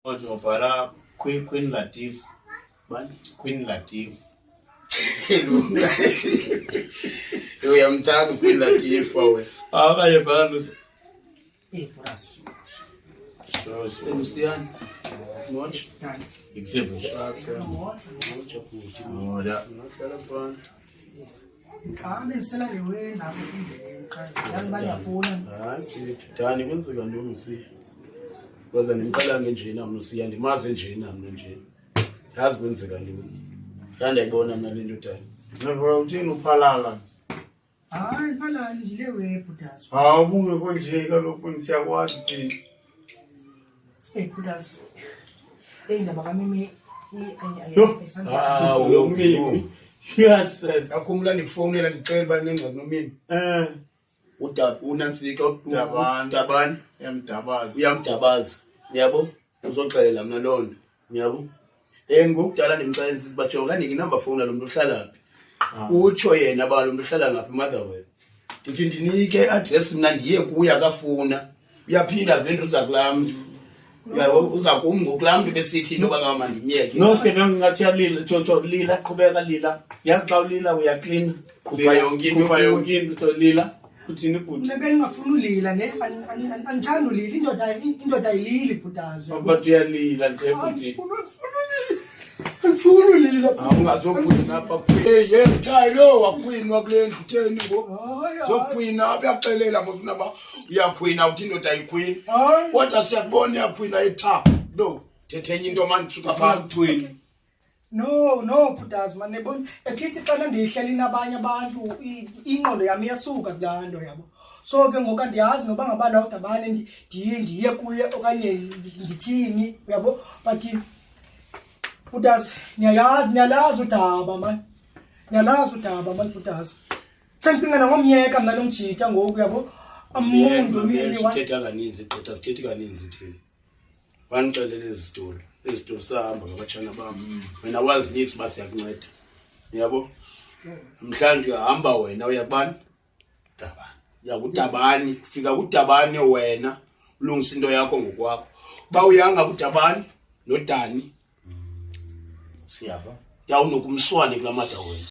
Ozofala Queen Latif. Queen Latif. Uyamthanda Queen Latif we. Akanye bhala no. Plus. So Umsiyani. Watch. except No, that. Nahlala phansi. Ngisela lewe nabo indlela yani bayafuna. Hayi, Dani kwenzeka ntoni usi? Kodwa ngiqala nje nami usiya ndimaze nje nami nje. Yazi kwenzeka ntoni. Yandayibona mina lento Dani. Ngibona uthini uphalala. Hayi phala ngile webudas. Awubungekho nje kaloku siyakwazi thina. Budas. Indaba kamimi Umimi. Yes. Akhumula ndikufonela ndicela baninga nomini. Unansika Dabani. Yamdabazi. Uyamdabaza. Yabo? Uzoxelela mina lonto. Yabo? Ngokudala ndimxelisa ukuthi batsho kanike inamba phone lo muntu uhlala phi. Utsho yena ba lo muntu uhlala ngaphi Motherwell. Ndithi ndinike address mina ndiye kuya akafuna. Uyaphinda vendre uza kulami. Yabo uza kum ngokulamntu besithi noba ngama ndimyeke. No sike ngathi yalila Jojo lila qhubeka lila. Yazi xa ulila uya clean. Khupha yonke into lila. Uthini bhuti? Lebe ngafuna ulila ne anithanda ulila indoda ayilili budas. Abantu uyalila nje bhuti. Ngifuna ulila. Awungazophuna apha Queen. Hey lo waQueen wakule ndlu utheni ngo. Zoqueen abayaxelela ngokunaba uyaQueen awuthi indoda ayiQueen. Kodwa siyakubona yaQueen ayitha. No, thethenye into manje suka pha Queen. No budas man nebona at least xa ndihlela nabanye abantu ingqondo yami iyasuka kulando yabo. So ke ngoku andiyazi noba ngabantu awudabane ndiye kuye okanye ndithini yabo but budas niyalazi udaba man. Niyalazi udaba man budas. Sengiphinga ngomyeka mina lomjita ngoku yabo. Amuntu mini wathetha kaninzi igqitha sithethi kaninzi thina. Wanixelela izitori. Izitori sahamba ngabatshana bami. Wena wazi nithi basiyakunceda. Yabo? Mhlanje uhamba wena uyabani? Dabani. Yakudabani, kufika kuDabani wena ulungisa into yakho ngokwakho. Ba uyanga kuDabani noDani. Siyaba. Yawunokumswane kulamada wena.